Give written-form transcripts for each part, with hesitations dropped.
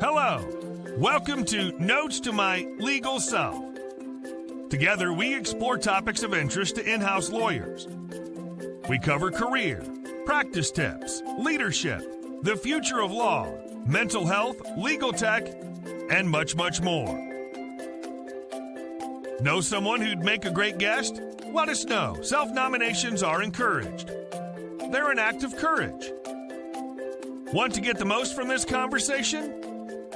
Hello. Welcome to Notes to My Legal Self. Together, we explore topics of interest to in-house lawyers. We cover career, practice tips, leadership, the future of law, mental health, legal tech, and much, much more. Know someone who'd make a great guest? Let us know. Self-nominations are encouraged. They're an act of courage. Want to get the most from this conversation?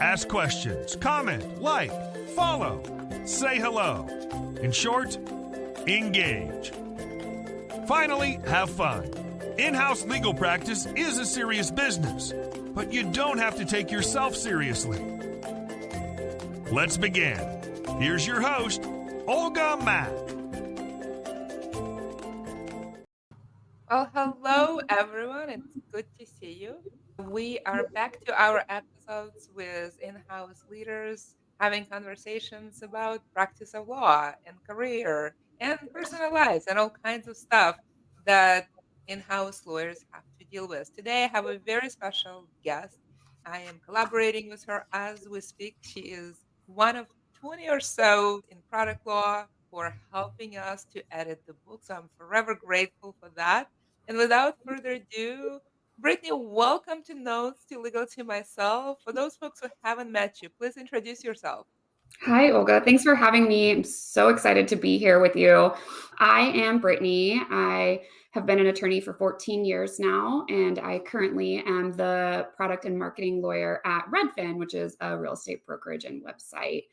Ask questions, comment, like, follow, say hello. In short, engage. Finally, have fun. In-house legal practice is a serious business, but you don't have to take yourself seriously. Let's begin. Here's your host, Olga Mack. Well, hello everyone. It's good to see you. We are back to our episodes with in-house leaders having conversations about practice of law and career and personal lives and all kinds of stuff that in-house lawyers have to deal with. Today I have a very special guest. I am collaborating with her as we speak. She is one of 20 or so in product law who are helping us to edit the book. So I'm forever grateful for that. And without further ado, Brittany, welcome to Notes to Legal to Myself. For those folks who haven't met you, please introduce yourself. Hi, Olga. Thanks for having me. I'm so excited to be here with you. I am Brittany. I have been an attorney for 14 years now, and I currently am the product and marketing lawyer at Redfin, which is a real estate brokerage and website.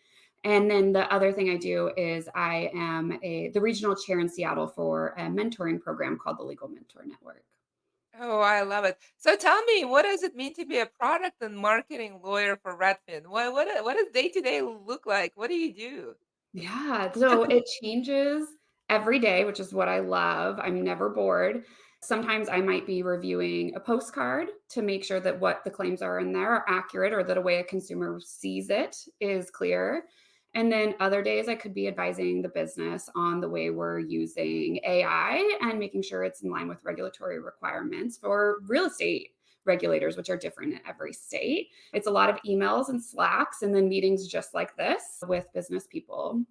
And then the other thing I do is I am the regional chair in Seattle for a mentoring program called the Legal Mentor Network. Oh, I love it. So tell me, what does it mean to be a product and marketing lawyer for Redfin? What does day to day look like? What do you do? Yeah, so it changes every day, which is what I love. I'm never bored. Sometimes I might be reviewing a postcard to make sure that what the claims are in there are accurate or that a way a consumer sees it is clear. And then other days I could be advising the business on the way we're using AI and making sure it's in line with regulatory requirements for real estate regulators, which are different in every state. It's a lot of emails and Slacks and then meetings just like this with business people.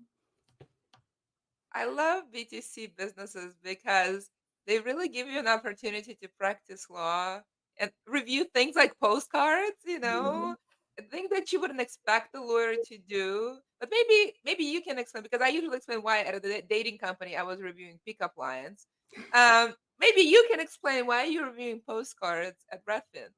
I love B2C businesses because they really give you an opportunity to practice law and review things like postcards, Mhm. things that you wouldn't expect the lawyer to do. But maybe you can explain because I usually explain why at a dating company I was reviewing pickup lines. Maybe you can explain why you're reviewing postcards at Redfin.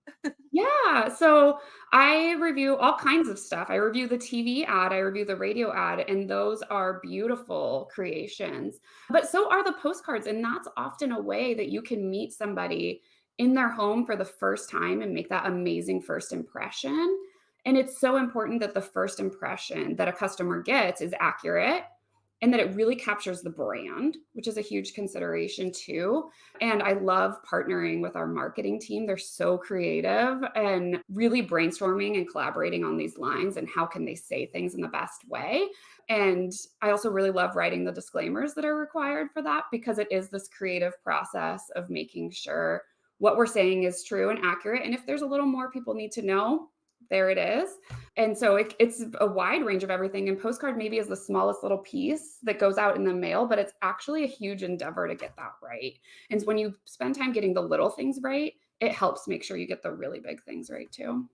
Yeah, so I review all kinds of stuff. I review the TV ad, I review the radio ad, and those are beautiful creations. But so are the postcards, and that's often a way that you can meet somebody in their home for the first time and make that amazing first impression. And it's so important that the first impression that a customer gets is accurate and that it really captures the brand, which is a huge consideration too. And I love partnering with our marketing team. They're so creative and really brainstorming and collaborating on these lines and how can they say things in the best way. And I also really love writing the disclaimers that are required for that because it is this creative process of making sure what we're saying is true and accurate. And if there's a little more people need to know, there it is. And so it's a wide range of everything. And postcard maybe is the smallest little piece that goes out in the mail, but it's actually a huge endeavor to get that right. And when you spend time getting the little things right, it helps make sure you get the really big things right too.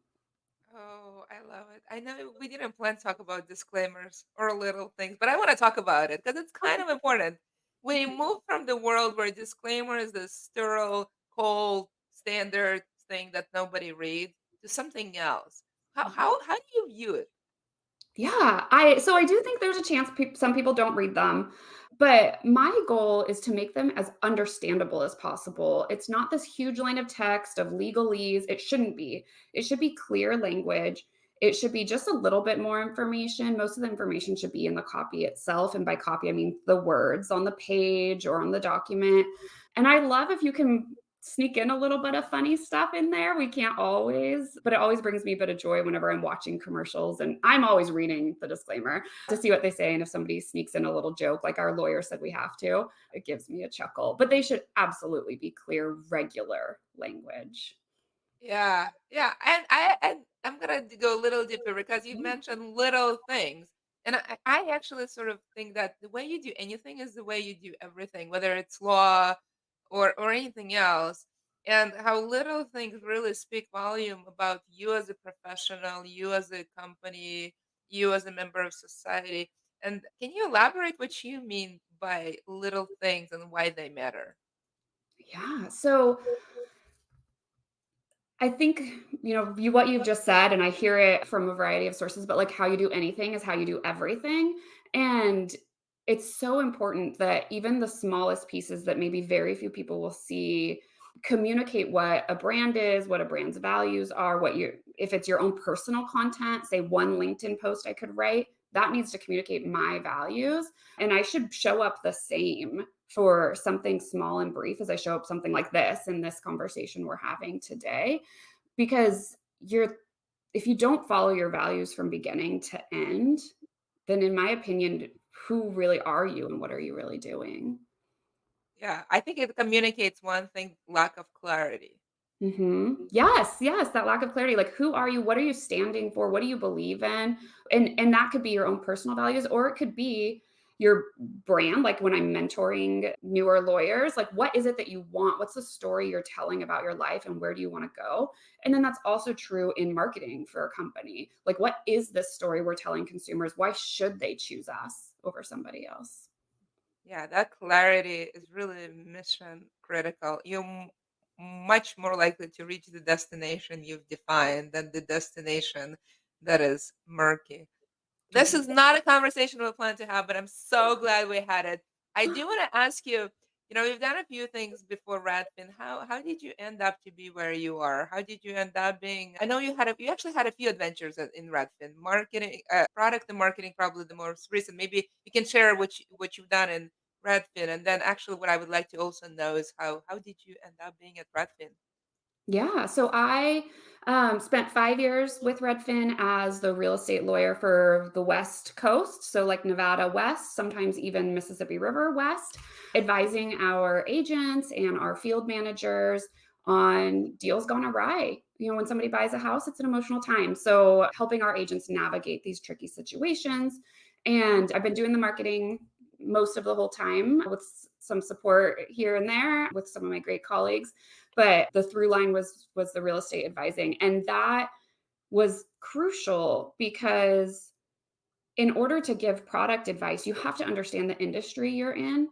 Oh, I love it. I know we didn't plan to talk about disclaimers or little things, but I want to talk about it because it's kind of important. We move from the world where disclaimer is the sterile, cold, standard thing that nobody reads to something else. How do you view it? Yeah, I do think there's a chance some people don't read them, but my goal is to make them as understandable as possible. It's not this huge line of text of legalese. It shouldn't be. It should be clear language. It should be just a little bit more information. Most of the information should be in the copy itself. And by copy, I mean the words on the page or on the document. And I love if you can sneak in a little bit of funny stuff in there. We can't always, but it always brings me a bit of joy whenever I'm watching commercials and I'm always reading the disclaimer to see what they say. And if somebody sneaks in a little joke, like our lawyer said we have to, it gives me a chuckle. But they should absolutely be clear, regular language. Yeah, yeah, and I'm gonna go a little deeper because you mentioned little things, and I actually sort of think that the way you do anything is the way you do everything, whether it's law or anything else, and how little things really speak volume about you as a professional, you as a company, you as a member of society. And can you elaborate what you mean by little things and why they matter? Yeah. So I think, what you've just said, and I hear it from a variety of sources, but like how you do anything is how you do everything. And it's so important that even the smallest pieces that maybe very few people will see communicate what a brand is, what a brand's values are, if it's your own personal content, say one LinkedIn post I could write, that needs to communicate my values. And I should show up the same for something small and brief as I show up something like this in this conversation we're having today, because if you don't follow your values from beginning to end, then in my opinion, who really are you and what are you really doing? Yeah, I think it communicates one thing, lack of clarity. Yes, yes, that lack of clarity. Like, who are you? What are you standing for? What do you believe in? And that could be your own personal values, or it could be your brand. Like when I'm mentoring newer lawyers, like what is it that you want? What's the story you're telling about your life, and where do you want to go? And then that's also true in marketing for a company. Like, what is this story we're telling consumers? Why should they choose us over somebody else? Yeah, that clarity is really mission critical. You're much more likely to reach the destination you've defined than the destination that is murky. This is not a conversation we plan to have, but I'm so glad we had it. I do want to ask you, we've done a few things before Redfin. How did you end up to be where you are? How did you end up being? I know you actually had a few adventures in Redfin. Marketing, product and marketing, probably the most recent. Maybe you can share what you've done in Redfin, and then actually what I would like to also know is how did you end up being at Redfin? Yeah. So I spent 5 years with Redfin as the real estate lawyer for the West Coast. So, like Nevada West, sometimes even Mississippi River West, advising our agents and our field managers on deals gone awry. When somebody buys a house, it's an emotional time. So, helping our agents navigate these tricky situations. And I've been doing the marketing most of the whole time with some support here and there with some of my great colleagues, but the through line was the real estate advising, and that was crucial because in order to give product advice, you have to understand the industry you're in.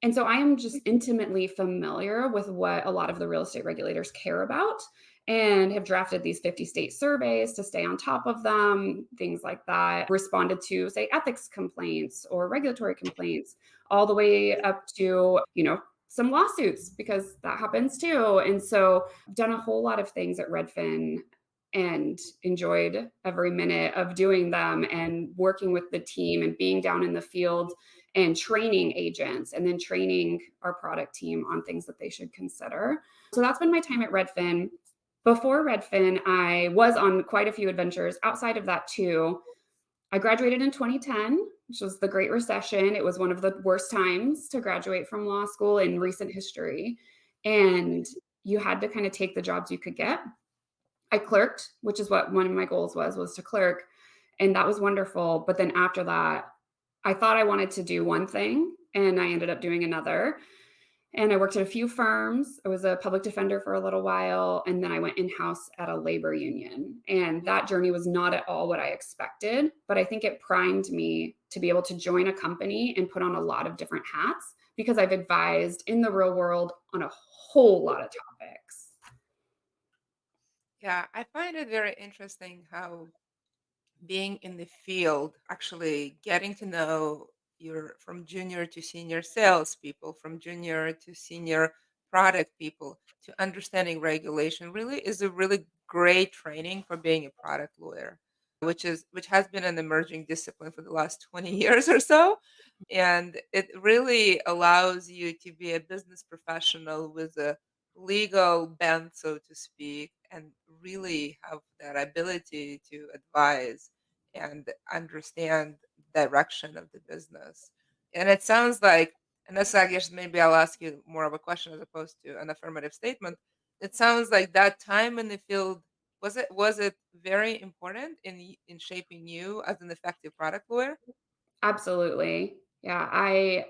And so I am just intimately familiar with what a lot of the real estate regulators care about and have drafted these 50 state surveys to stay on top of them, things like that. Responded to, say, ethics complaints or regulatory complaints, all the way up to, some lawsuits, because that happens too. And so I've done a whole lot of things at Redfin and enjoyed every minute of doing them and working with the team and being down in the field and training agents and then training our product team on things that they should consider. So that's been my time at Redfin. Before Redfin, I was on quite a few adventures outside of that too. I graduated in 2010, which was the Great Recession. It was one of the worst times to graduate from law school in recent history. And you had to kind of take the jobs you could get. I clerked, which is what one of my goals was to clerk. And that was wonderful. But then after that, I thought I wanted to do one thing and I ended up doing another. And I worked at a few firms. I was a public defender for a little while. And then I went in house at a labor union. And that journey was not at all what I expected. But I think it primed me to be able to join a company and put on a lot of different hats because I've advised in the real world on a whole lot of topics. Yeah, I find it very interesting how being in the field, actually getting to know your from junior to senior salespeople, from junior to senior product people, to understanding regulation really is a really great training for being a product lawyer, which has been an emerging discipline for the last 20 years or so. And it really allows you to be a business professional with a legal bent, so to speak, and really have that ability to advise and understand direction of the business. And it sounds like, and this I guess maybe I'll ask you more of a question as opposed to an affirmative statement. It sounds like that time in the field, was it very important in shaping you as an effective product lawyer? Absolutely. Yeah, I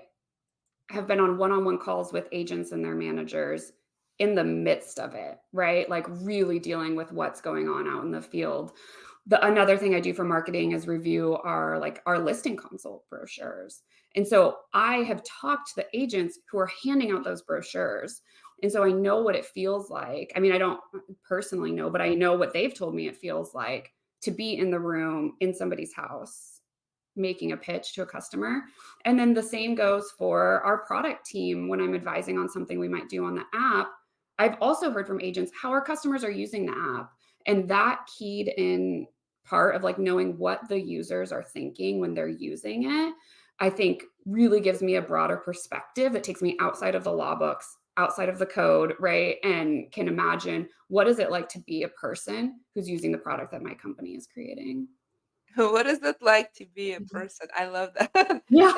have been on one-on-one calls with agents and their managers in the midst of it, right? Like really dealing with what's going on out in the field. Another thing I do for marketing is review our listing consult brochures. And so I have talked to the agents who are handing out those brochures. And so I know what it feels like. I mean, I don't personally know, but I know what they've told me it feels like to be in the room in somebody's house making a pitch to a customer. And then the same goes for our product team when I'm advising on something we might do on the app. I've also heard from agents how our customers are using the app. And that keyed in part of like knowing what the users are thinking when they're using it, I think really gives me a broader perspective that takes me outside of the law books, outside of the code, right? And can imagine what is it like to be a person who's using the product that my company is creating. What is it like to be a person? I love that. Yeah.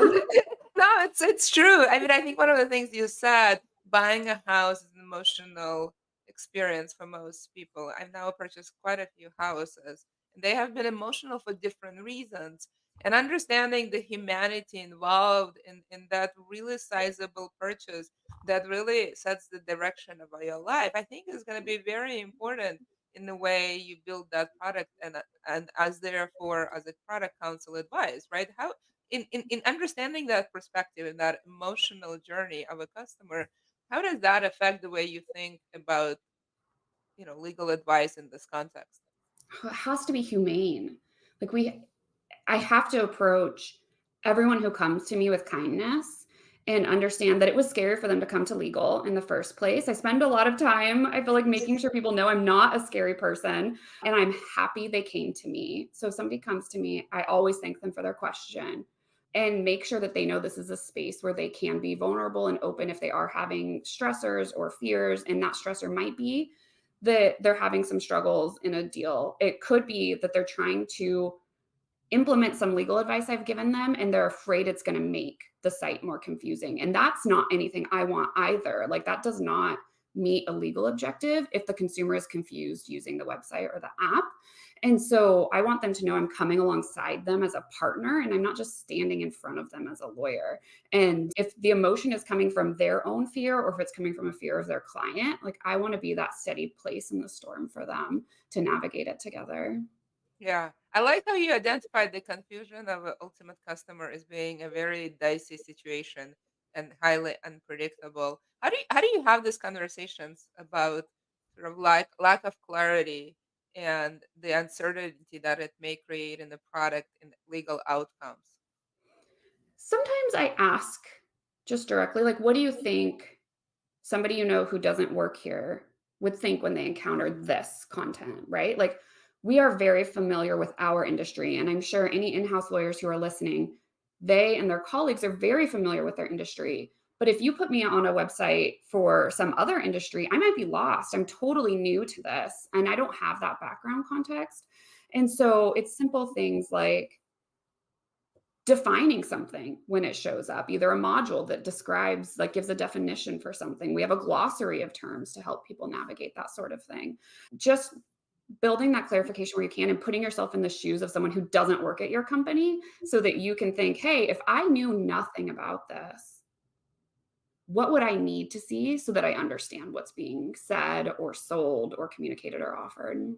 No, it's true. I mean, I think one of the things you said, buying a house is an emotional experience for most people. I've now purchased quite a few houses, and they have been emotional for different reasons. And understanding the humanity involved in that really sizable purchase that really sets the direction of your life, I think is going to be very important in the way you build that product, and as therefore as a product counsel advice, right? How in understanding that perspective and that emotional journey of a customer, how does that affect the way you think about, legal advice in this context? It has to be humane. Like I have to approach everyone who comes to me with kindness and understand that it was scary for them to come to legal in the first place. I spend a lot of time, I feel like making sure people know I'm not a scary person and I'm happy they came to me. So if somebody comes to me, I always thank them for their question and make sure that they know this is a space where they can be vulnerable and open if they are having stressors or fears. And that stressor might be that they're having some struggles in a deal. It could be that they're trying to implement some legal advice I've given them and they're afraid it's going to make the site more confusing. And that's not anything I want either. Like that does not meet a legal objective if the consumer is confused using the website or the app. And so I want them to know I'm coming alongside them as a partner and I'm not just standing in front of them as a lawyer. And if the emotion is coming from their own fear or if it's coming from a fear of their client, like I want to be that steady place in the storm for them to navigate it together. Yeah. I like how you identified the confusion of an ultimate customer as being a very dicey situation and highly unpredictable. How do you have these conversations about sort of lack of clarity and the uncertainty that it may create in the product and legal outcomes? Sometimes I ask just directly, like, what do you think somebody you know who doesn't work here would think when they encountered this content, right? Like, we are very familiar with our industry, and I'm sure any in house lawyers who are listening, they and their colleagues are very familiar with their industry. But if you put me on a website for some other industry, I might be lost. I'm totally new to this and I don't have that background context. And so it's simple things like, defining something when it shows up, either a module that describes, like gives a definition for something. We have a glossary of terms to help people navigate that sort of thing. Just building that clarification where you can and putting yourself in the shoes of someone who doesn't work at your company so that you can think, hey, if I knew nothing about this, what would I need to see so that I understand what's being said or sold or communicated or offered?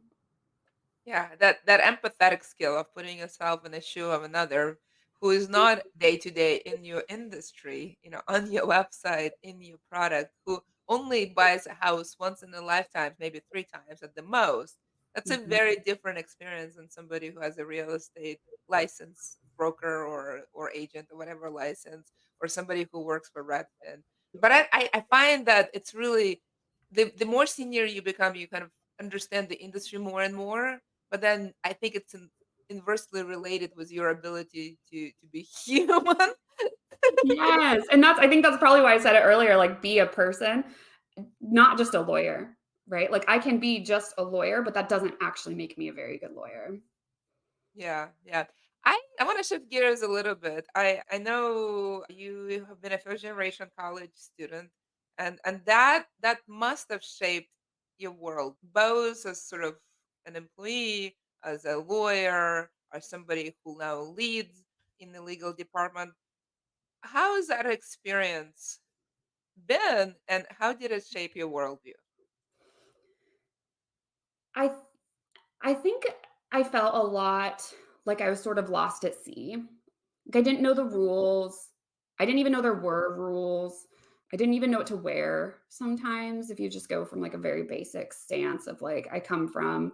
Yeah, that empathetic skill of putting yourself in the shoe of another who is not day to day in your industry, on your website, in your product, who only buys a house once in a lifetime, maybe three times at the most. That's a Mhm. very different experience than somebody who has a real estate license, broker or agent or whatever license, or somebody who works for Redfin. But I find that it's really the more senior you become, you kind of understand the industry more and more, but then I think it's inversely related with your ability to be human. Yes, and I think that's probably why I said it earlier, like, be a person, not just a lawyer, right? Like, I can be just a lawyer, but that doesn't actually make me a very good lawyer. Yeah, yeah. I want to shift gears a little bit. I know you have been a first generation college student, and that must have shaped your world, both as sort of an employee, as a lawyer, or somebody who now leads in the legal department? How has that experience been, and how did it shape your worldview? I th- I think I felt a lot like I was sort of lost at sea. Like I didn't know the rules. I didn't even know there were rules. I didn't even know what to wear sometimes if you just go from like a very basic stance of like I come from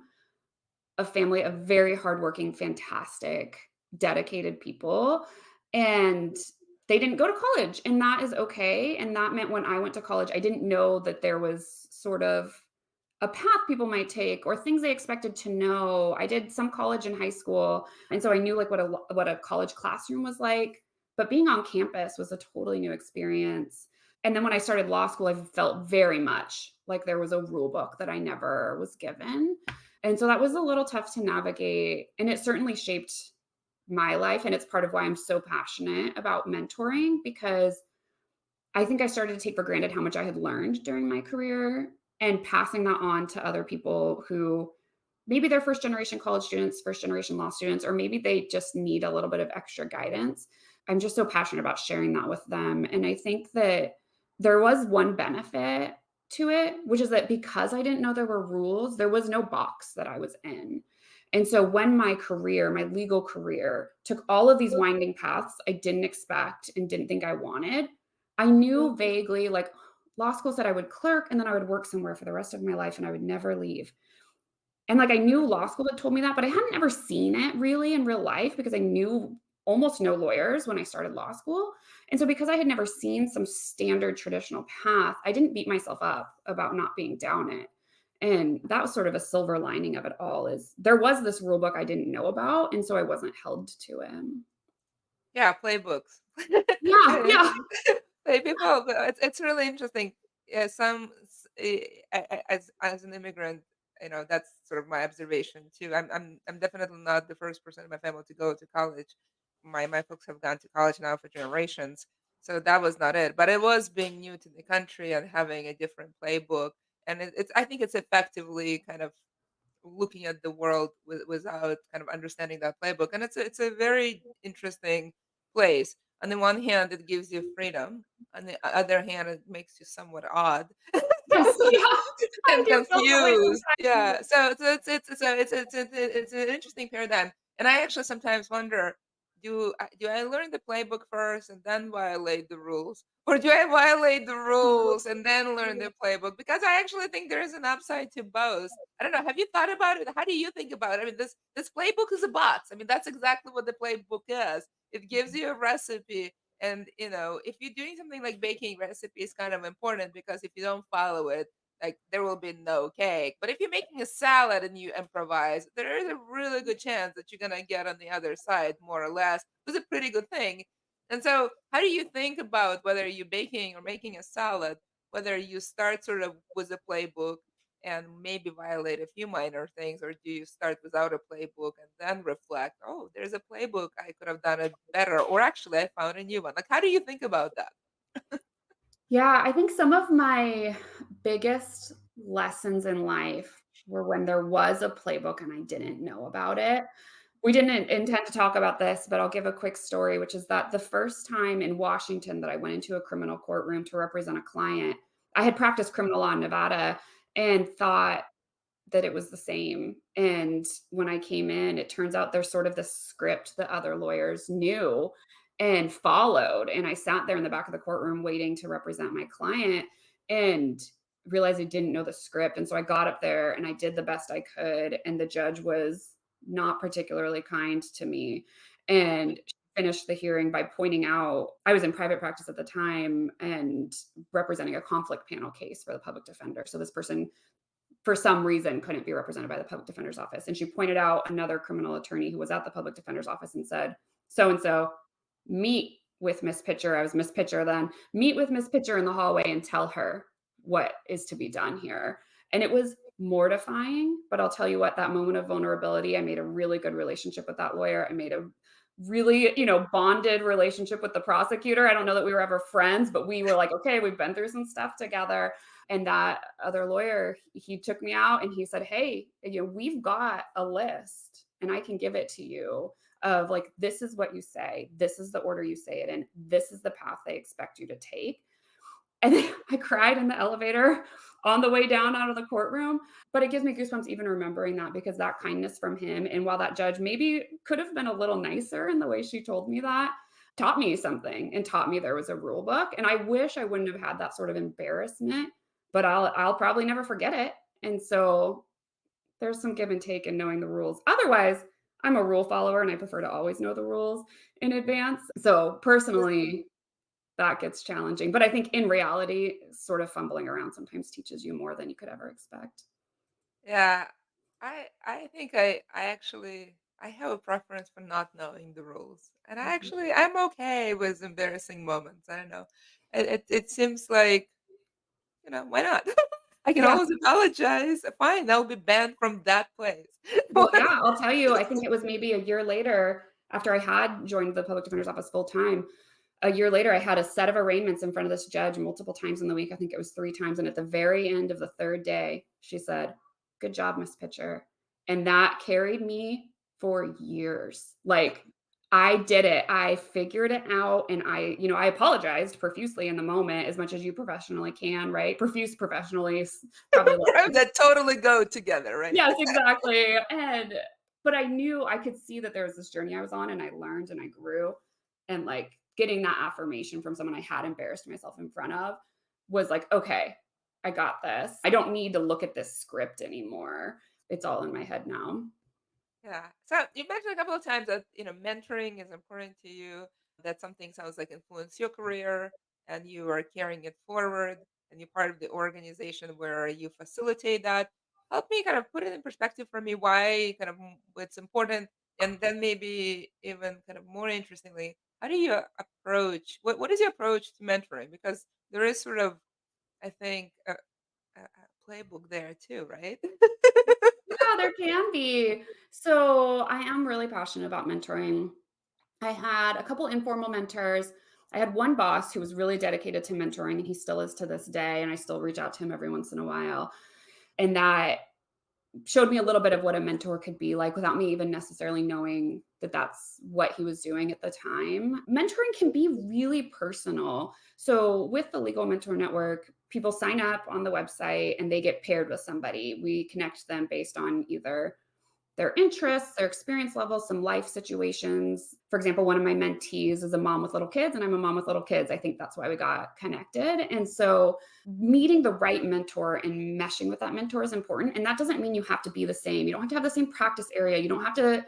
a family of very hardworking, fantastic, dedicated people. And they didn't go to college, and that is okay. And that meant when I went to college, I didn't know that there was sort of a path people might take or things they expected to know. I did some college in high school, and so I knew like what a college classroom was like, but being on campus was a totally new experience. And then when I started law school, I felt very much like there was a rule book that I never was given. And so that was a little tough to navigate, and it certainly shaped my life, and it's part of why I'm so passionate about mentoring, because I think I started to take for granted how much I had learned during my career and passing that on to other people who maybe they're first generation college students, first generation law students, or maybe they just need a little bit of extra guidance. I'm just so passionate about sharing that with them. And I think that there was one benefit to it, which is that because I didn't know there were rules, there was no box that I was in. And so when my career, my legal career, took all of these winding paths I didn't expect and didn't think I wanted, I knew vaguely like law school said I would clerk and then I would work somewhere for the rest of my life and I would never leave. And, like, I knew law school had told me that, but I hadn't ever seen it really in real life because I knew almost no lawyers when I started law school. And so because I had never seen some standard traditional path, I didn't beat myself up about not being down it. And that was sort of a silver lining of it all is there was this rule book I didn't know about, and so I wasn't held to it. Yeah, playbooks. Yeah, yeah. Play people, but it's really interesting. Yeah, as an immigrant, that's sort of my observation too. I'm definitely not the first person in my family to go to college. My folks have gone to college now for generations, so that was not it. But it was being new to the country and having a different playbook, and it's I think it's effectively kind of looking at the world without kind of understanding that playbook. And it's a very interesting place. On the one hand, it gives you freedom. On the other hand, it makes you somewhat odd Yes, yeah. I and do feel that way confused. sometimes. Yeah. So it's an interesting paradigm. And I actually sometimes wonder, do I learn the playbook first and then violate the rules? Or do I violate the rules and then learn the playbook? Because I actually think there is an upside to both. I don't know. Have you thought about it? How do you think about it? I mean, this playbook is a box. I mean, that's exactly what the playbook is. It gives you a recipe, and if you're doing something like baking, recipe is kind of important because if you don't follow it, like there will be no cake. But if you're making a salad and you improvise, there is a really good chance that you're gonna get on the other side more or less. It's a pretty good thing. And so, how do you think about whether you're baking or making a salad? Whether you start sort of with a playbook and maybe violate a few minor things, or do you start without a playbook and then reflect, oh, there's a playbook, I could have done it better, or actually I found a new one? Like, how do you think about that? Yeah, I think some of my biggest lessons in life were when there was a playbook and I didn't know about it. We didn't intend to talk about this, but I'll give a quick story, which is that the first time in Washington that I went into a criminal courtroom to represent a client, I had practiced criminal law in Nevada and thought that it was the same. And when I came in, it turns out there's sort of this script that other lawyers knew and followed. And I sat there in the back of the courtroom waiting to represent my client and realized I didn't know the script. And so I got up there and I did the best I could. And the judge was not particularly kind to me. And she finished the hearing by pointing out I was in private practice at the time and representing a conflict panel case for the public defender. So this person for some reason couldn't be represented by the public defender's office. And she pointed out another criminal attorney who was at the public defender's office and said, so and so, meet with Miss Pitcher. I was Miss Pitcher then. Meet with Miss Pitcher in the hallway and tell her what is to be done here. And it was mortifying, but I'll tell you what, that moment of vulnerability, I made a really good relationship with that lawyer. I made a really, bonded relationship with the prosecutor. I don't know that we were ever friends, but we were like, okay, we've been through some stuff together. And that other lawyer, he took me out and he said, hey, we've got a list and I can give it to you of like, this is what you say. This is the order you say it in. This is the path they expect you to take. And then I cried in the elevator on the way down out of the courtroom. But it gives me goosebumps even remembering that, because that kindness from him, and while that judge maybe could have been a little nicer in the way she told me that, taught me something and taught me there was a rule book. And I wish I wouldn't have had that sort of embarrassment, but I'll probably never forget it. And so there's some give and take in knowing the rules. Otherwise, I'm a rule follower and I prefer to always know the rules in advance. So personally, that gets challenging. But I think in reality, sort of fumbling around sometimes teaches you more than you could ever expect. Yeah, I think I actually I have a preference for not knowing the rules, and Mhm. I'm okay with embarrassing moments. I don't know. It seems like, why not? I can Yeah. always apologize. Fine, I'll be banned from that place. Well, yeah, I'll tell you, I think it was maybe a year later after I had joined the public defender's office full time. A year later, I had a set of arraignments in front of this judge multiple times in the week. I think it was 3 times. And at the very end of the third day, she said, good job, Miss Pitcher. And that carried me for years. Like, I did it. I figured it out. And I apologized profusely in the moment, as much as you professionally can, right? Profuse professionally is probably like, That totally go together, right? yes, exactly. But I knew I could see that there was this journey I was on, and I learned and I grew. And like getting that affirmation from someone I had embarrassed myself in front of was like, okay, I got this. I don't need to look at this script anymore. It's all in my head now. Yeah. So you mentioned a couple of times that, mentoring is important to you, that something sounds like influence your career and you are carrying it forward and you're part of the organization where you facilitate that. Help me kind of put it in perspective for me why kind of it's important, and then maybe even kind of more interestingly, how do you approach what is your approach to mentoring? Because there is sort of, I think, a playbook there too, right? Yeah, there can be. So I am really passionate about mentoring. I had a couple informal mentors. I had one boss who was really dedicated to mentoring, and he still is to this day. And I still reach out to him every once in a while. And that showed me a little bit of what a mentor could be like without me even necessarily knowing that that's what he was doing at the time. Mentoring can be really personal. So with the Legal Mentor Network, people sign up on the website and they get paired with somebody. We connect them based on either their interests, their experience levels, some life situations. For example, one of my mentees is a mom with little kids, and I'm a mom with little kids. I think that's why we got connected. And so meeting the right mentor and meshing with that mentor is important. And that doesn't mean you have to be the same. You don't have to have the same practice area. You don't have to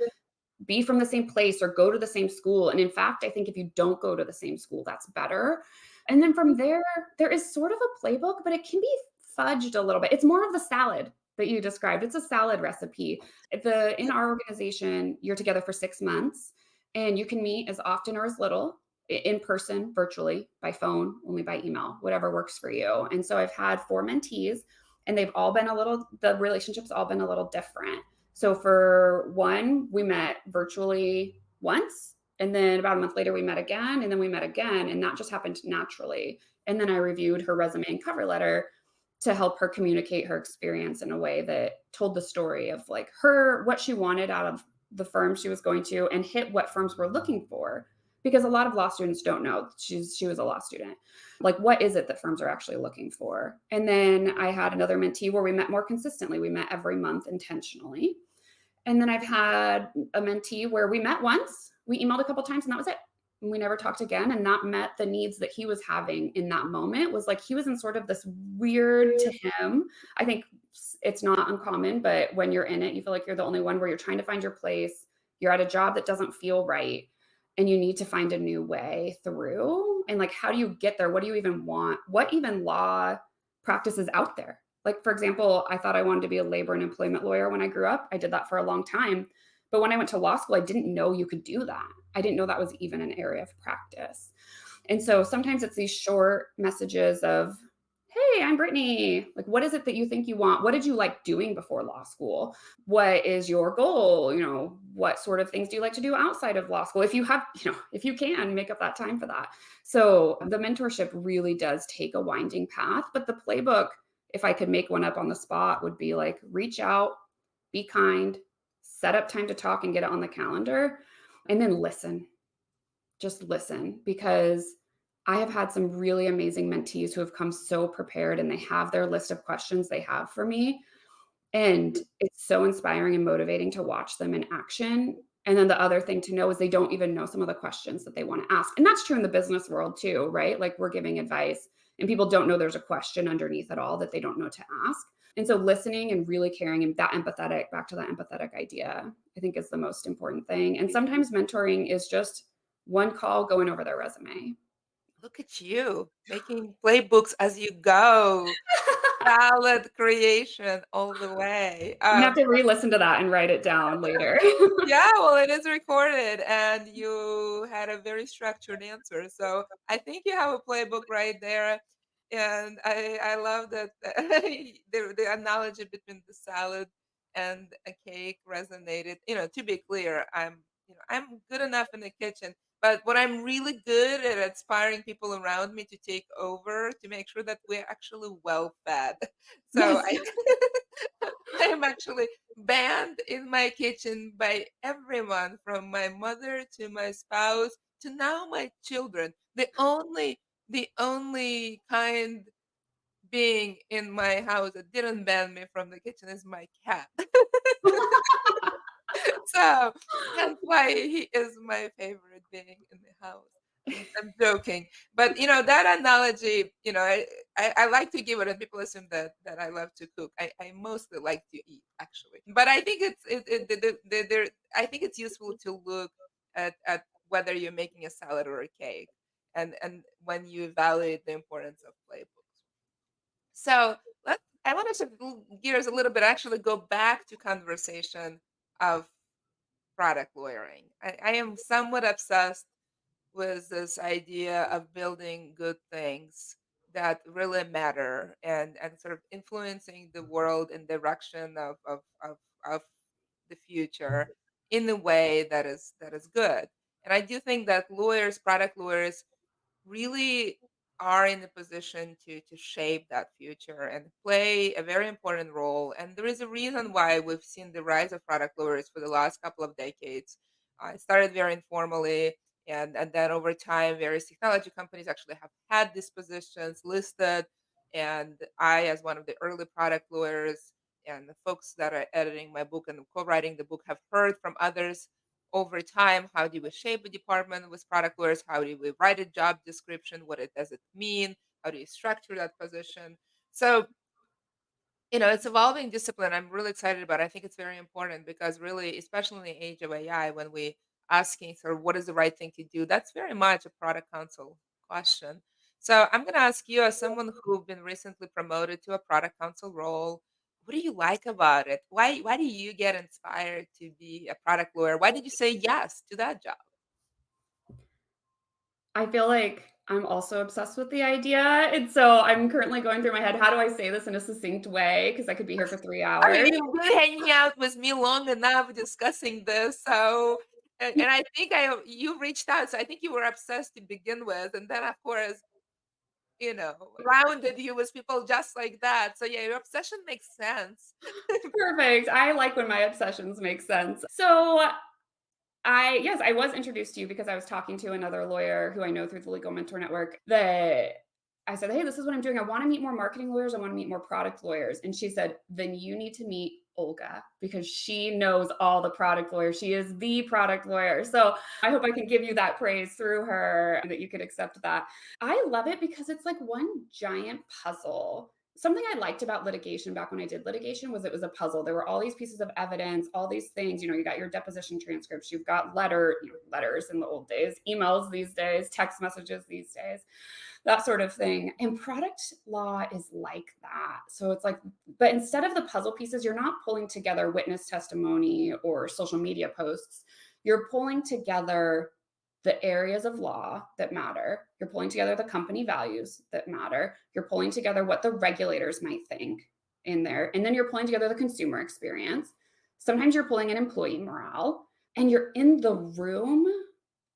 be from the same place or go to the same school. And in fact, I think if you don't go to the same school, that's better. And then from there is sort of a playbook, but it can be fudged a little bit. It's more of the salad that you described. It's a salad recipe. In our organization, you're together for 6 months and you can meet as often or as little in person, virtually, by phone, only by email, whatever works for you. And so I've had 4 mentees and the relationship's all been a little different. So for one, we met virtually once, and then about a month later we met again, and then we met again, and that just happened naturally. And then I reviewed her resume and cover letter to help her communicate her experience in a way that told the story of like what she wanted out of the firm she was going to, and hit what firms were looking for. Because a lot of law students don't know she was a law student. Like, what is it that firms are actually looking for? And then I had another mentee where we met more consistently. We met every month intentionally. And then I've had a mentee where we met once, we emailed a couple times, and that was it. And we never talked again. And that met the needs that he was having in that moment. Was like he was in sort of this weird, to him, I think it's not uncommon, but when you're in it, you feel like you're the only one, where you're trying to find your place. You're at a job that doesn't feel right, and you need to find a new way through. And like, how do you get there? What do you even want? What even law practices out there? Like, for example, I thought I wanted to be a labor and employment lawyer when I grew up. I did that for a long time. But when I went to law school, I didn't know you could do that. I didn't know that was even an area of practice. And so sometimes it's these short messages of, hey, I'm Brittany. Like, what is it that you think you want? What did you like doing before law school? What is your goal? What sort of things do you like to do outside of law school? If you have, if you can make up that time for that. So the mentorship really does take a winding path, but the playbook if I could make one up on the spot, would be like, reach out, be kind, set up time to talk and get it on the calendar, and then listen. Just listen, because I have had some really amazing mentees who have come so prepared, and they have their list of questions they have for me. And it's so inspiring and motivating to watch them in action. And then the other thing to know is they don't even know some of the questions that they want to ask. And that's true in the business world too, right? Like, we're giving advice and people don't know there's a question underneath it all that they don't know to ask. And so listening and really caring, and back to that empathetic idea, I think is the most important thing. And sometimes mentoring is just one call going over their resume. Look at you making playbooks as you go. Salad creation all the way. I'm gonna have to re-listen to that and write it down later. Yeah, well, it is recorded, and you had a very structured answer. So I think you have a playbook right there. And I love that the analogy between the salad and a cake resonated. To be clear, I'm good enough in the kitchen, but what I'm really good at inspiring people around me to take over to make sure that we're actually well fed. So Yes. I am actually banned in my kitchen by everyone from my mother to my spouse to now my children. The only kind being in my house that didn't ban me from the kitchen is my cat. So that's why he is my favorite being in the house. I'm joking, but that analogy. I like to give it, and people assume that I love to cook. I mostly like to eat, actually, but I think I think it's useful to look at whether you're making a salad or a cake, and when you evaluate the importance of playbooks. So I want to shift gears a little bit. Actually, go back to conversation of product lawyering. I am somewhat obsessed with this idea of building good things that really matter, and sort of influencing the world in direction of the future in a way that is good. And I do think that product lawyers, really are in a position to shape that future and play a very important role. And there is a reason why we've seen the rise of product lawyers for the last couple of decades. It started very informally, and then over time, various technology companies actually have had these positions listed. And I, as one of the early product lawyers, and the folks that are editing my book and co-writing the book, have heard from others over time. How do we shape a department with product lawyers? How do we write a job description? Does it mean? How do you structure that position? So, it's evolving discipline. I'm really excited about it. I think it's very important because, really, especially in the age of AI, when we asking sort of what is the right thing to do, that's very much a product counsel question. So I'm going to ask you, as someone who's been recently promoted to a product counsel role, what do you like about it? Why do you get inspired to be a product lawyer? Why did you say yes to that job? I feel like I'm also obsessed with the idea. And so I'm currently going through my head, how do I say this in a succinct way? Because I could be here for 3 I mean, hours. you've been hanging out with me long enough discussing this, so and I think you reached out, so I think you were obsessed to begin with, and then of course, rounded you with people just like that. So yeah, your obsession makes sense. Perfect. I like when my obsessions make sense. So yes, I was introduced to you because I was talking to another lawyer who I know through the Legal Mentor Network that I said, hey, this is what I'm doing. I want to meet more marketing lawyers. I want to meet more product lawyers. And she said, then you need to meet Olga because she knows all the product lawyers. She is the product lawyer. So I hope I can give you that praise through her and that you could accept that. I love it because it's like one giant puzzle. Something I liked about litigation back when I did litigation was it was a puzzle. There were all these pieces of evidence, all these things. You got your deposition transcripts, you've got letters in the old days, emails these days, text messages these days, that sort of thing. And product law is like that. So it's like, but instead of the puzzle pieces, you're not pulling together witness testimony or social media posts. You're pulling together the areas of law that matter. You're pulling together the company values that matter. You're pulling together what the regulators might think in there. And then you're pulling together the consumer experience. Sometimes you're pulling in employee morale, and you're in the room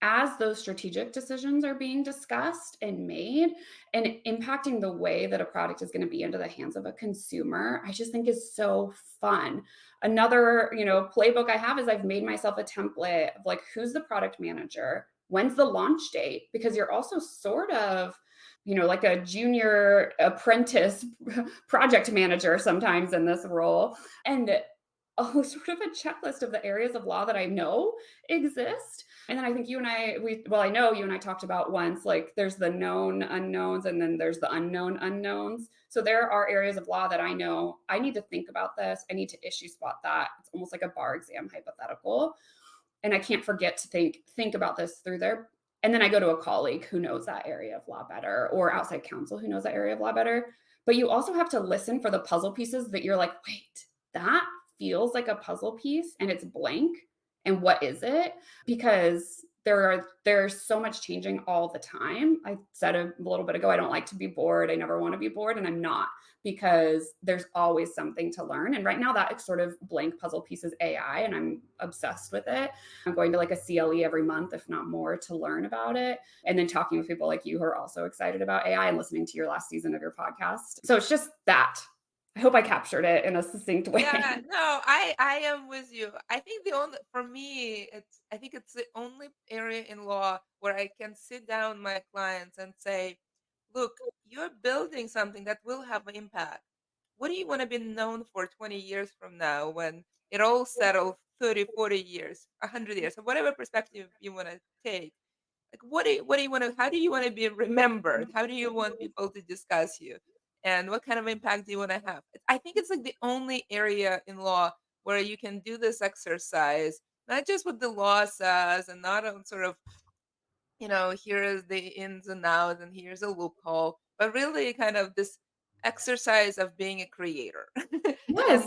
as those strategic decisions are being discussed and made and impacting the way that a product is going to be into the hands of a consumer, I just think is so fun. Another, playbook I have is I've made myself a template of like, who's the product manager? When's the launch date? Because you're also sort of, like a junior apprentice project manager sometimes in this role. And sort of a checklist of the areas of law that I know exist. And then I think I know you and I talked about once, like there's the known unknowns and then there's the unknown unknowns. So there are areas of law that I know I need to think about this. I need to issue spot that. It's almost like a bar exam hypothetical. And I can't forget to think about this through there. And then I go to a colleague who knows that area of law better, or outside counsel who knows that area of law better. But you also have to listen for the puzzle pieces that you're like, wait, that feels like a puzzle piece and it's blank. And what is it? Because there's so much changing all the time. I said a little bit ago, I don't like to be bored. I never want to be bored, and I'm not, because there's always something to learn. And right now that sort of blank puzzle piece is AI, and I'm obsessed with it. I'm going to like a CLE every month, if not more, to learn about it. And then talking with people like you who are also excited about AI and listening to your last season of your podcast. So it's just that. I hope I captured it in a succinct way. Yeah, no, I am with you. I think for me, I think it's the only area in law where I can sit down with my clients and say, look, you're building something that will have an impact. What do you want to be known for 20 years from now when it all settles 30, 40 years, 100 years, or whatever perspective you want to take? Like, what do you want to, how do you want to be remembered? How do you want people to discuss you? And what kind of impact do you want to have? I think it's like the only area in law where you can do this exercise, not just what the law says and not on sort of, here's the ins and outs and here's a loophole, but really kind of this exercise of being a creator. Yes.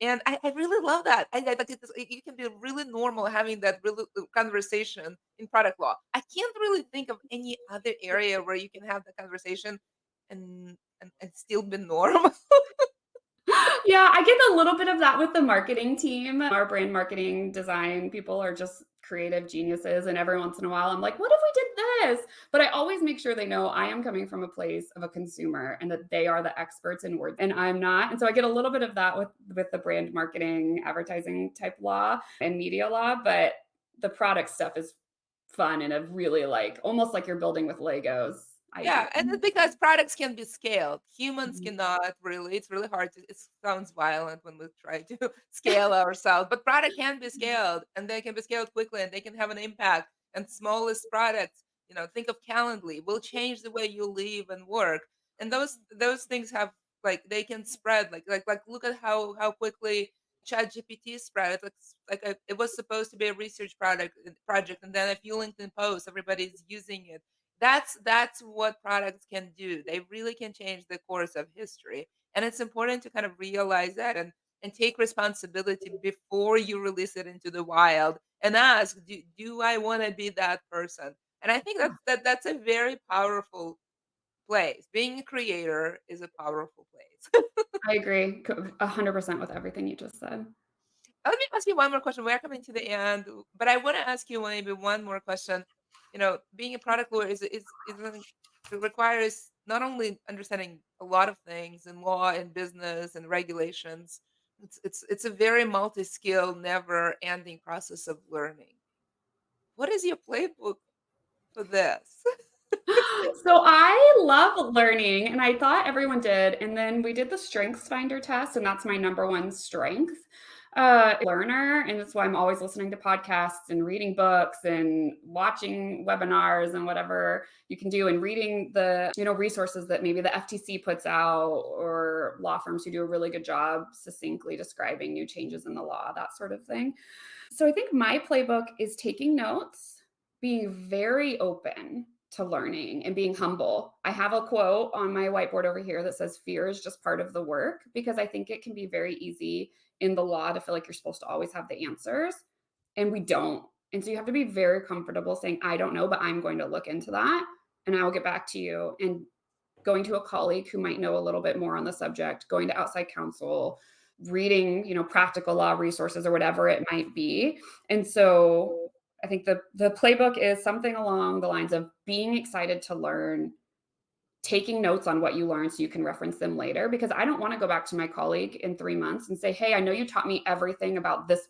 and and I really love that. I like it can be really normal having that really conversation in product law. I can't really think of any other area where you can have the conversation and still be normal. Yeah, I get a little bit of that with the marketing team. Our brand marketing design people are just creative geniuses. And every once in a while, I'm like, what if we did this? But I always make sure they know I am coming from a place of a consumer and that they are the experts in words and I'm not. And so I get a little bit of that with the brand marketing, advertising type law and media law. But the product stuff is fun and a really like almost like you're building with Legos idea. Yeah, and it's because products can be scaled. Humans cannot really. It's really hard to. It sounds violent when we try to scale ourselves, but product can be scaled, and they can be scaled quickly, and they can have an impact. And smallest products, think of Calendly, will change the way you live and work. And those things have like they can spread. Like look at how quickly ChatGPT spread. It was supposed to be a research project, and then a few LinkedIn posts, everybody's using it. That's what products can do. They really can change the course of history. And it's important to kind of realize that and take responsibility before you release it into the wild and ask, do I want to be that person? And I think that's a very powerful place. Being a creator is a powerful place. I agree 100% with everything you just said. Let me ask you one more question. We're coming to the end, but I want to ask you maybe one more question. Being a product lawyer is really, it requires not only understanding a lot of things in law and business and regulations. It's a very multi-skill, never-ending process of learning. What is your playbook for this? So I love learning, and I thought everyone did. And then we did the Strengths Finder test, and that's my number one strength. Learner, and that's why I'm always listening to podcasts and reading books and watching webinars and whatever you can do, and reading the resources that maybe the FTC puts out or law firms who do a really good job succinctly describing new changes in the law, that sort of thing. So I think my playbook is taking notes, being very open to learning and being humble. I have a quote on my whiteboard over here that says fear is just part of the work, because I think it can be very easy in the law to feel like you're supposed to always have the answers, and we don't. And so you have to be very comfortable saying, I don't know, but I'm going to look into that and I will get back to you. And going to a colleague who might know a little bit more on the subject, going to outside counsel, reading, practical law resources or whatever it might be. And so I think the playbook is something along the lines of being excited to learn, taking notes on what you learned so you can reference them later, because I don't want to go back to my colleague in 3 months and say, hey, I know you taught me everything about this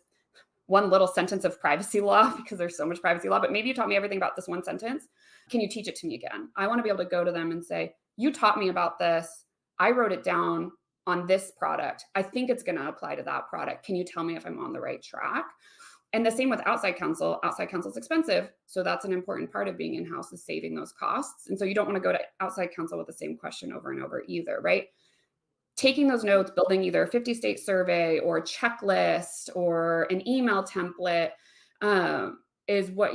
one little sentence of privacy law, because there's so much privacy law, but maybe you taught me everything about this one sentence. Can you teach it to me again? I want to be able to go to them and say, you taught me about this. I wrote it down on this product. I think it's going to apply to that product. Can you tell me if I'm on the right track? And the same with outside counsel. Outside counsel is expensive. So that's an important part of being in-house, is saving those costs. And so you don't want to go to outside counsel with the same question over and over either, right? Taking those notes, building either a 50-state survey or a checklist or an email template is what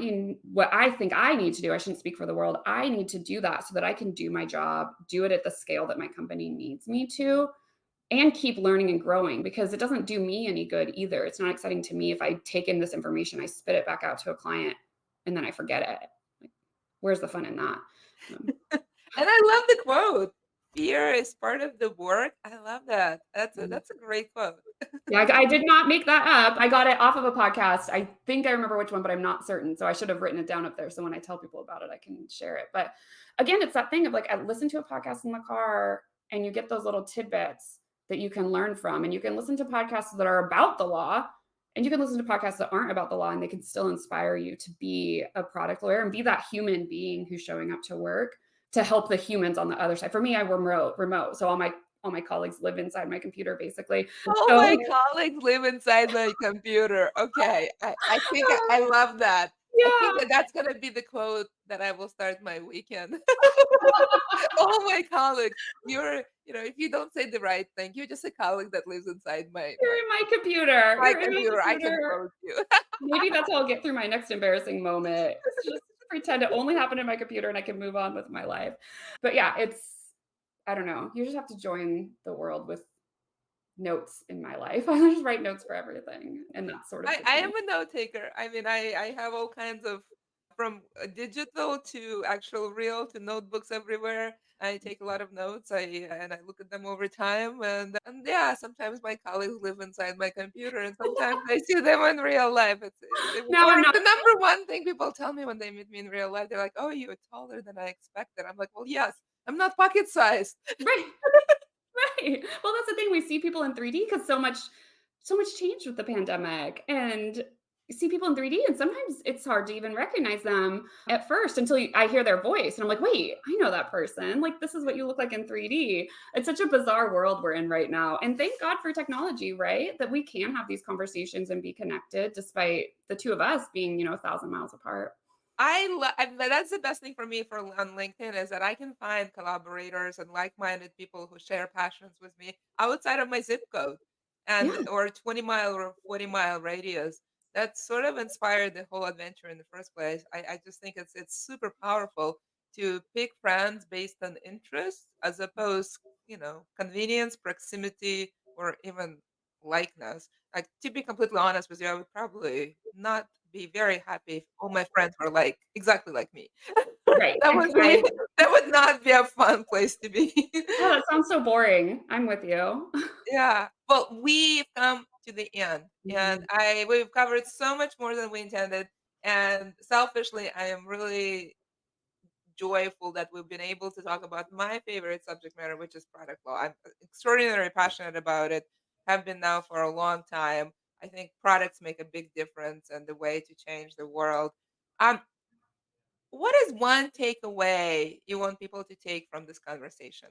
I think I need to do. I shouldn't speak for the world. I need to do that so that I can do my job, do it at the scale that my company needs me to, and keep learning and growing, because it doesn't do me any good either. It's not exciting to me if I take in this information, I spit it back out to a client, and then I forget it. Like, where's the fun in that? And I love the quote. Fear is part of the work. I love that. That's a great quote. Yeah, I did not make that up. I got it off of a podcast. I think I remember which one, but I'm not certain. So I should have written it down up there, so when I tell people about it, I can share it. But again, it's that thing of like, I listen to a podcast in the car and you get those little tidbits that you can learn from. And you can listen to podcasts that are about the law, and you can listen to podcasts that aren't about the law, and they can still inspire you to be a product lawyer and be that human being who's showing up to work to help the humans on the other side. For me, I work remote. So all my colleagues live inside my computer, basically. All So, my colleagues live inside my computer. Okay. I think I love that. I think yeah. that's going to be the quote that I will start my weekend. All my colleagues, if you don't say the right thing, you're just a colleague that lives inside You're in my computer. my You're in my computer. I can computer. quote you. Maybe that's how I'll get through my next embarrassing moment. It's just pretend it only happened in my computer and I can move on with my life. But yeah, I don't know. You just have to join the world with notes in my life. I just write notes for everything. And that's sort of the I thing. am a note taker. I mean, I have all kinds of, from digital to actual real to notebooks everywhere. I take a lot of notes. I look at them over time, and yeah, sometimes my colleagues live inside my computer, and sometimes I see them in real life. Now I'm Or not the number one thing people tell me when they meet me in real life, they're like, "Oh, you're taller than I expected." I'm like, "Well, yes, I'm not pocket sized." right. Right. Well, that's the thing. We see people in 3D because so much changed with the pandemic, and you see people in 3D, and sometimes it's hard to even recognize them at first until I hear their voice, and I'm like, wait, I know that person. Like, this is what you look like in 3D. It's such a bizarre world we're in right now, and thank God for technology, right? That we can have these conversations and be connected, despite the two of us being, 1,000 miles apart. That's the best thing for me on LinkedIn, is that I can find collaborators and like-minded people who share passions with me outside of my zip code, Yeah. or 20-mile or 40-mile radius. That sort of inspired the whole adventure in the first place. I just think it's super powerful to pick friends based on interests, as opposed, convenience, proximity, or even likeness. Like, to be completely honest with you, I would probably not be very happy if all my friends were exactly like me. Right. That would be that would not be a fun place to be. Oh, that sounds so boring. I'm with you. Yeah. Well, we've come to the end, and Mhm. we've covered so much more than we intended. And selfishly, I am really joyful that we've been able to talk about my favorite subject matter, which is product law. I'm extraordinarily passionate about it, have been now for a long time. I think products make a big difference and the way to change the world. Um, what is one takeaway you want people to take from this conversation?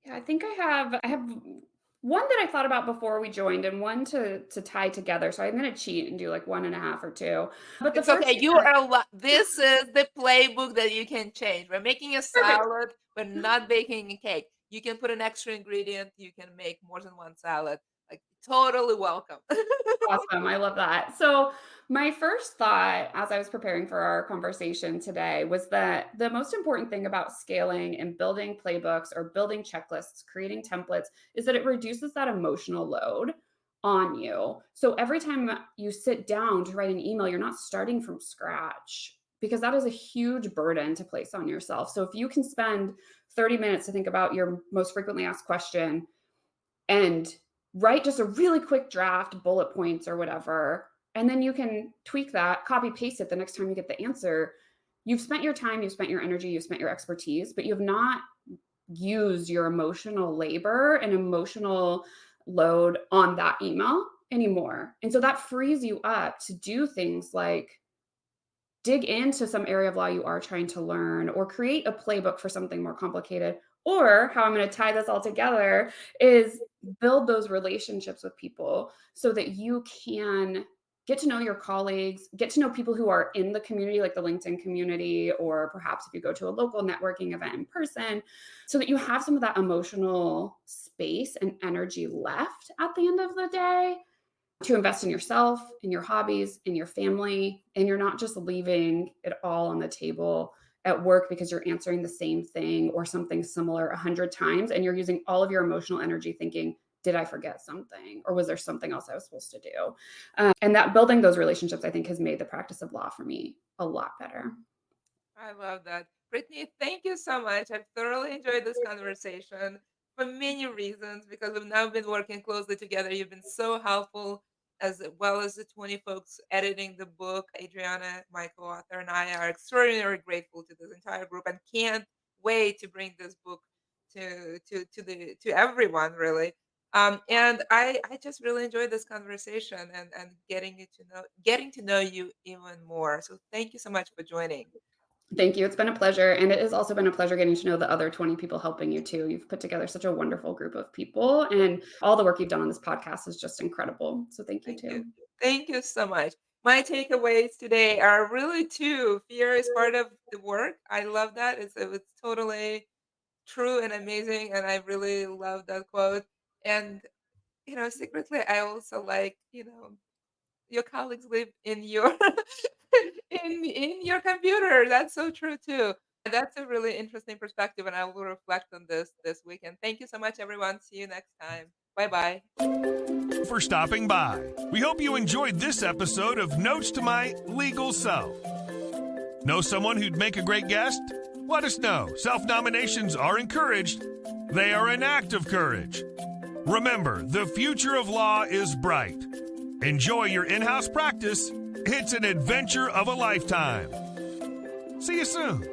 Yeah, I think I have one that I thought about before we joined, and one to tie together. So I'm gonna cheat and do like one and a half or two. But the It's first okay. thing You are this is the playbook that you can change. We're making a perfect. salad, we're not baking a cake. You can put an extra ingredient, you can make more than one salad. Like, totally welcome. Awesome. I love that. So, my first thought as I was preparing for our conversation today was that the most important thing about scaling and building playbooks or building checklists, creating templates, is that it reduces that emotional load on you. So, every time you sit down to write an email, you're not starting from scratch, because that is a huge burden to place on yourself. So, if you can spend 30 minutes to think about your most frequently asked question and write just a really quick draft, bullet points or whatever, And then you can tweak that, copy paste it the next time you get the answer. You've spent your time, you've spent your energy, you've spent your expertise, but you have not used your emotional labor and emotional load on that email anymore. And so that frees you up to do things like dig into some area of law you are trying to learn, or create a playbook for something more complicated. Or how I'm going to tie this all together is build those relationships with people so that you can get to know your colleagues, get to know people who are in the community, like the LinkedIn community, or perhaps if you go to a local networking event in person, so that you have some of that emotional space and energy left at the end of the day to invest in yourself, in your hobbies, in your family, and you're not just leaving it all on the table at work because you're answering the same thing or something similar 100 times, and you're using all of your emotional energy thinking, did I forget something? Or was there something else I was supposed to do? And that building those relationships, I think, has made the practice of law for me a lot better. I love that. Brittany, thank you so much. I've thoroughly enjoyed this conversation for many reasons because we've now been working closely together. You've been so helpful, as well as the 20 folks editing the book. Adriana, my co-author, and I are extraordinarily grateful to this entire group and can't wait to bring this book to everyone, really. And I just really enjoyed this conversation and getting to know you even more. So thank you so much for joining. Thank you. It's been a pleasure. And it has also been a pleasure getting to know the other 20 people helping you too. You've put together such a wonderful group of people, and all the work you've done on this podcast is just incredible. So thank you too. Thank you so much. My takeaways today are really two. Fear is part of the work. I love that. It's totally true and amazing, and I really love that quote. And secretly, I also like your colleagues live in your in your computer. That's so true too. That's a really interesting perspective, and I will reflect on this weekend. Thank you so much, everyone. See you next time. Bye bye. For stopping by. We hope you enjoyed this episode of Notes to My Legal Self. Know someone who'd make a great guest? Let us know. Self-nominations are encouraged. They are an act of courage. Remember, the future of law is bright. Enjoy your in-house practice. It's an adventure of a lifetime. See you soon.